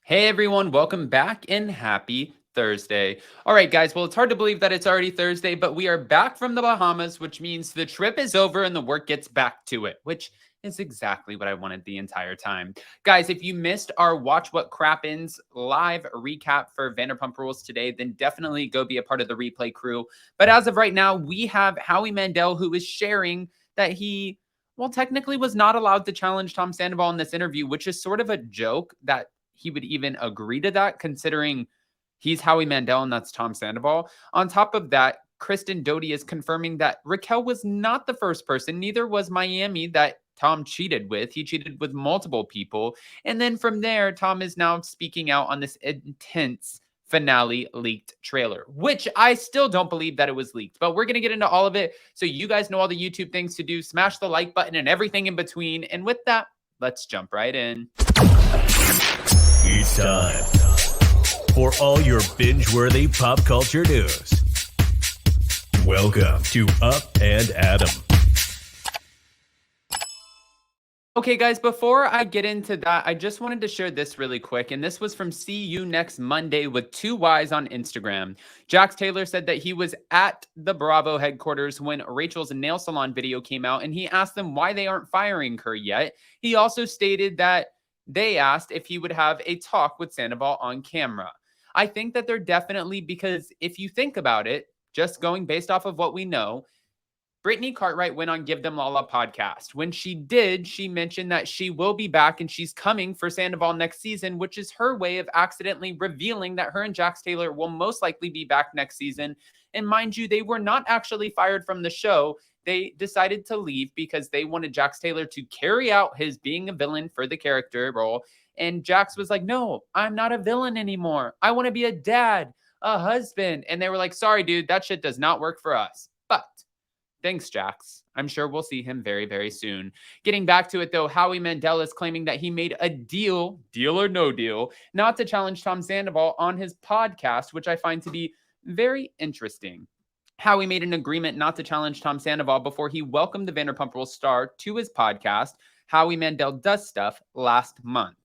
Hey everyone, welcome back and happy Thursday. All right, guys, well, it's hard to believe that it's already Thursday, but we are back from the Bahamas, which means the trip is over and the work gets back to it, which is exactly what I wanted the entire time. Guys, if you missed our Watch What Crappens live recap for Vanderpump Rules today, then definitely go be a part of the replay crew. But as of right now, we have Howie Mandel, who is sharing that he, well, technically was not allowed to challenge Tom Sandoval in this interview, which is sort of a joke that he would even agree to that, considering he's Howie Mandel and that's Tom Sandoval. On top of that, Kristen Doute is confirming that Raquel was not the first person, neither was Miami, that Tom cheated with. He cheated with multiple people. And then from there, Tom is now speaking out on this intense finale leaked trailer, which I still don't believe that it was leaked, but we're going to get into all of it. So you guys know all the YouTube things to do. Smash the like button and everything in between. And with that, let's jump right in. It's time for all your binge-worthy pop culture news. Welcome to Up and Adam. Okay, guys, before I get into that, I just wanted to share this really quick. And this was from See You Next Monday with 2Ys on Instagram. Jax Taylor said that he was at the Bravo headquarters when Rachel's nail salon video came out, and he asked them why they aren't firing her yet. He also stated that they asked if he would have a talk with Sandoval on camera. I think that they're definitely, because if you think about it, just going based off of what we know, Brittany Cartwright went on Give Them Lala podcast. When she did, she mentioned that she will be back and she's coming for Sandoval next season, which is her way of accidentally revealing that her and Jax Taylor will most likely be back next season. And mind you, they were not actually fired from the show. They decided to leave because they wanted Jax Taylor to carry out his being a villain for the character role. And Jax was like, no, I'm not a villain anymore. I want to be a dad, a husband. And they were like, sorry, dude, that shit does not work for us. But thanks, Jax. I'm sure we'll see him very, very soon. Getting back to it, though, Howie Mandel is claiming that he made a deal or no deal, not to challenge Tom Sandoval on his podcast, which I find to be very interesting. Howie made an agreement not to challenge Tom Sandoval before he welcomed the Vanderpump Rules star to his podcast, Howie Mandel Does Stuff, last month.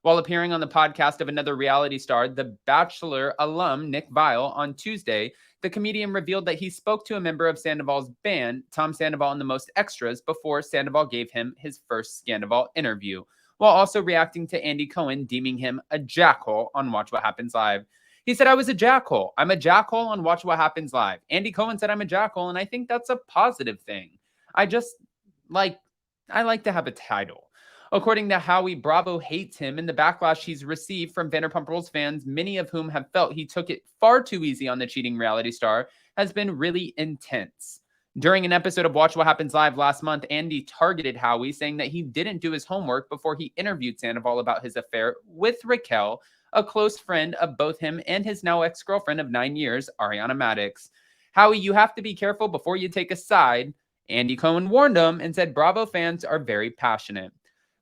While appearing on the podcast of another reality star, The Bachelor alum Nick Viall, on Tuesday, the comedian revealed that he spoke to a member of Sandoval's band, Tom Sandoval and the Most Extras, before Sandoval gave him his first Scandoval interview, while also reacting to Andy Cohen deeming him a jackhole on Watch What Happens Live. He said, I was a jackhole. I'm a jackhole on Watch What Happens Live. Andy Cohen said I'm a jackhole, and I think that's a positive thing. I like to have a title. According to Howie, Bravo hates him, and the backlash he's received from Vanderpump Rules fans, many of whom have felt he took it far too easy on the cheating reality star, has been really intense. During an episode of Watch What Happens Live last month, Andy targeted Howie, saying that he didn't do his homework before he interviewed Sandoval about his affair with Raquel, a close friend of both him and his now ex-girlfriend of 9 years, Ariana Madix. Howie, you have to be careful before you take a side. Andy Cohen warned him and said Bravo fans are very passionate.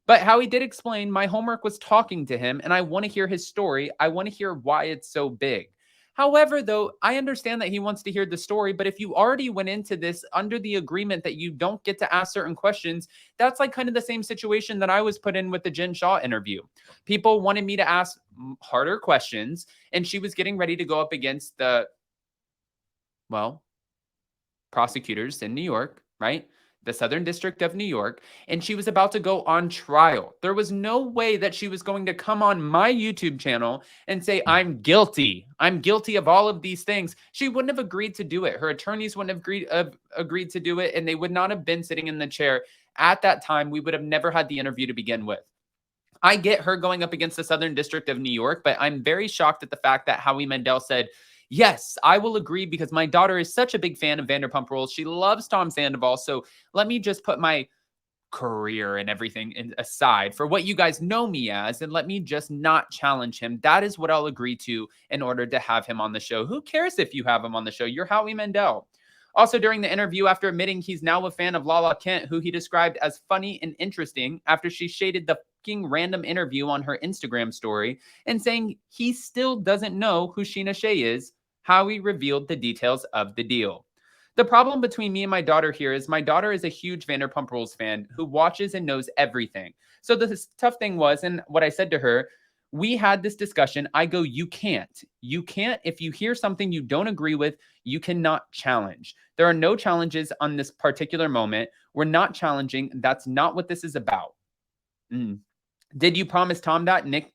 But Howie did explain, my homework was talking to him, and I want to hear his story. I want to hear why it's so big. However, though, I understand that he wants to hear the story, but if you already went into this under the agreement that you don't get to ask certain questions, that's like kind of the same situation that I was put in with the Jen Shah interview. People wanted me to ask harder questions, and she was getting ready to go up against the, prosecutors in New York, right? The Southern District of New York, and she was about to go on trial. There was no way that she was going to come on my YouTube channel and say, I'm guilty. I'm guilty of all of these things. She wouldn't have agreed to do it. Her attorneys wouldn't have agreed to do it, and they would not have been sitting in the chair. At that time, we would have never had the interview to begin with. I get her going up against the Southern District of New York, but I'm very shocked at the fact that Howie Mandel said, yes, I will agree because my daughter is such a big fan of Vanderpump Rules. She loves Tom Sandoval. So let me just put my career and everything aside for what you guys know me as, and let me just not challenge him. That is what I'll agree to in order to have him on the show. Who cares if you have him on the show? You're Howie Mandel. Also, during the interview, after admitting he's now a fan of Lala Kent, who he described as funny and interesting after she shaded the fucking random interview on her Instagram story and saying he still doesn't know who Sheena Shea is, Howie revealed the details of the deal. The problem between me and my daughter here is my daughter is a huge Vanderpump Rules fan who watches and knows everything. So the tough thing was, and what I said to her, We had this discussion. I go, you can't. You can't. If you hear something you don't agree with, you cannot challenge. There are no challenges on this particular moment. We're not challenging. That's not what this is about. Did you promise Tom that? Nick,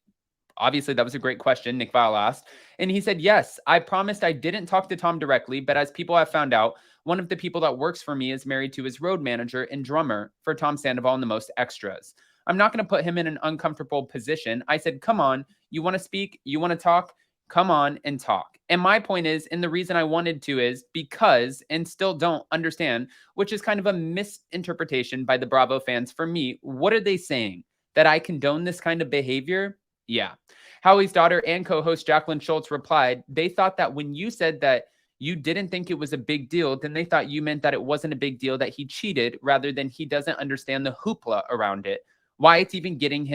obviously, that was a great question. Nick Vile asked. And he said, yes, I promised I didn't talk to Tom directly, but as people have found out, one of the people that works for me is married to his road manager and drummer for Tom Sandoval and the Most Extras. I'm not going to put him in an uncomfortable position. I said, come on, you want to speak? You want to talk? Come on and talk. And my point is, and the reason I wanted to is because, and still don't understand, which is kind of a misinterpretation by the Bravo fans for me. What are they saying? That I condone this kind of behavior? Yeah. Howie's daughter and co-host Jacqueline Schultz replied, they thought that when you said that you didn't think it was a big deal, then they thought you meant that it wasn't a big deal that he cheated rather than he doesn't understand the hoopla around it. Why it's even getting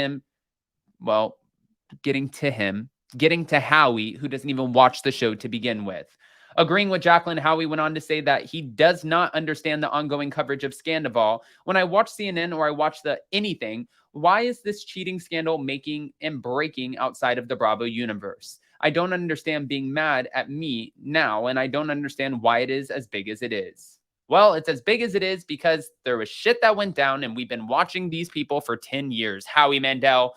to Howie, who doesn't even watch the show to begin with. Agreeing with Jacqueline, Howie went on to say that he does not understand the ongoing coverage of Scandoval. When I watch CNN or I watch anything, why is this cheating scandal making and breaking outside of the Bravo universe? I don't understand being mad at me now, and I don't understand why it is as big as it is. Well, it's as big as it is because there was shit that went down, and we've been watching these people for 10 years. Howie Mandel.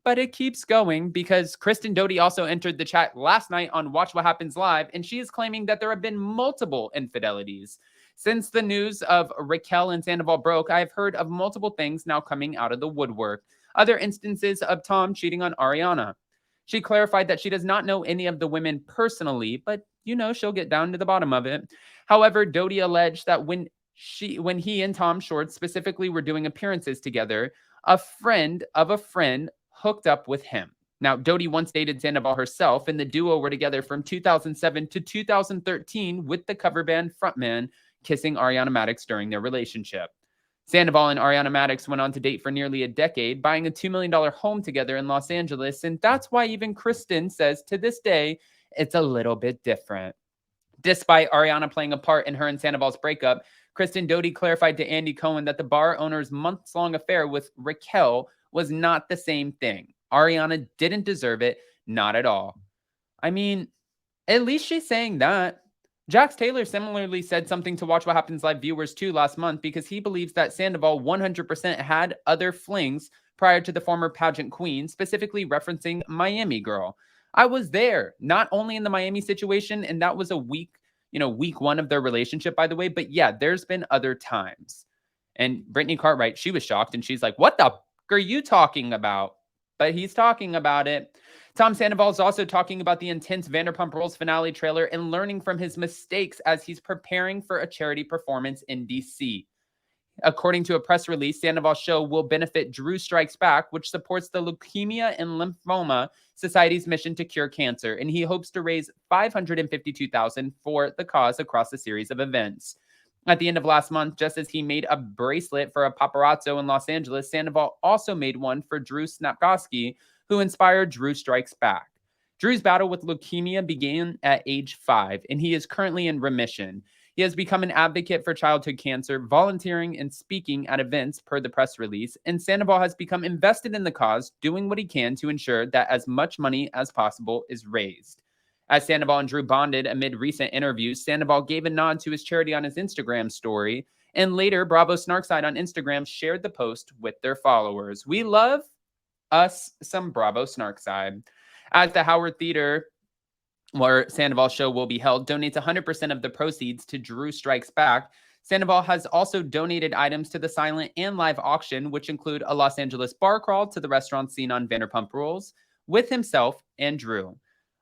But it keeps going because Kristen Doute also entered the chat last night on Watch What Happens Live, and she is claiming that there have been multiple infidelities. Since the news of Raquel and Sandoval broke, I have heard of multiple things now coming out of the woodwork. Other instances of Tom cheating on Ariana. She clarified that she does not know any of the women personally, but she'll get down to the bottom of it. However, Doute alleged that when he and Tom Short specifically were doing appearances together, a friend of a friend hooked up with him. Now, Doute once dated Sandoval herself, and the duo were together from 2007 to 2013 with the cover band frontman kissing Ariana Madix during their relationship. Sandoval and Ariana Madix went on to date for nearly a decade, buying a $2 million home together in Los Angeles, and that's why even Kristen says to this day, it's a little bit different. Despite Ariana playing a part in her and Sandoval's breakup, Kristen Doute clarified to Andy Cohen that the bar owner's months-long affair with Raquel was not the same thing. Ariana didn't deserve it, not at all. I mean, at least she's saying that. Jax Taylor similarly said something to Watch What Happens Live viewers too last month because he believes that Sandoval 100% had other flings prior to the former pageant queen, specifically referencing Miami Girl. I was there, not only in the Miami situation, and that was a week one of their relationship, by the way, but yeah, there's been other times. And Brittany Cartwright, she was shocked, and she's like, what the are you talking about? But he's talking about it. Tom Sandoval is also talking about the intense Vanderpump Rules finale trailer and learning from his mistakes as he's preparing for a charity performance in DC. According to a press release, Sandoval's show will benefit Drew Strikes Back, which supports the Leukemia and Lymphoma Society's mission to cure cancer, and he hopes to raise $552,000 for the cause across a series of events. At the end of last month, just as he made a bracelet for a paparazzo in Los Angeles, Sandoval also made one for Drew Snapkowski, who inspired Drew Strikes Back. Drew's battle with leukemia began at age 5, and he is currently in remission. He has become an advocate for childhood cancer, volunteering and speaking at events per the press release, and Sandoval has become invested in the cause, doing what he can to ensure that as much money as possible is raised. As Sandoval and Drew bonded amid recent interviews, Sandoval gave a nod to his charity on his Instagram story, and later Bravo Snarkside on Instagram shared the post with their followers. We love us some Bravo Snarkside. As the Howard Theater, where Sandoval's show will be held, donates 100% of the proceeds to Drew Strikes Back, Sandoval has also donated items to the silent and live auction, which include a Los Angeles bar crawl to the restaurant scene on Vanderpump Rules, with himself and Drew.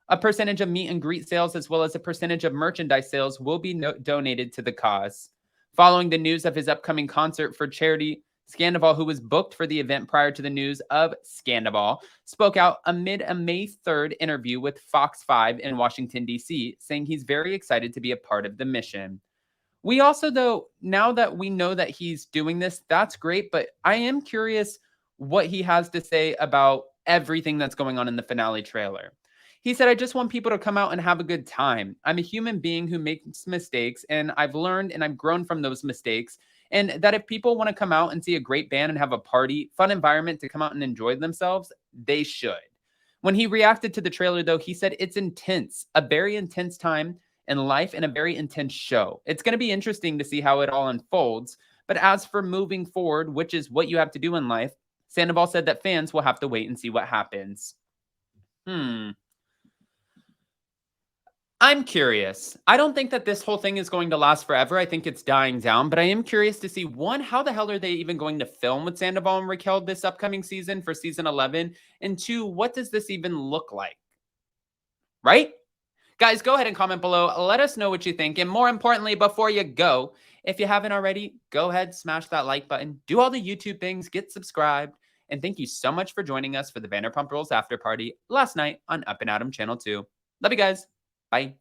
A percentage of meet and greet sales as well as a percentage of merchandise sales will be donated to the cause. Following the news of his upcoming concert for charity, Sandoval, who was booked for the event prior to the news of Scandoval, spoke out amid a May 3rd interview with Fox 5 in Washington, D.C., saying he's very excited to be a part of the mission. We also, though, now that we know that he's doing this, that's great, but I am curious what he has to say about everything that's going on in the finale trailer. He said, I just want people to come out and have a good time. I'm a human being who makes mistakes, and I've learned and I've grown from those mistakes. And that if people want to come out and see a great band and have a party, fun environment to come out and enjoy themselves, they should. When he reacted to the trailer, though, he said it's intense, a very intense time in life and a very intense show. It's going to be interesting to see how it all unfolds. But as for moving forward, which is what you have to do in life, Sandoval said that fans will have to wait and see what happens. I'm curious. I don't think that this whole thing is going to last forever. I think it's dying down, but I am curious to see, one, how the hell are they even going to film with Sandoval and Raquel this upcoming season for season 11? And two, what does this even look like? Right? Guys, go ahead and comment below. Let us know what you think. And more importantly, before you go, if you haven't already, go ahead, smash that like button, do all the YouTube things, get subscribed. And thank you so much for joining us for the Vanderpump Rules after party last night on Up and Adam Channel 2. Love you guys. Bye.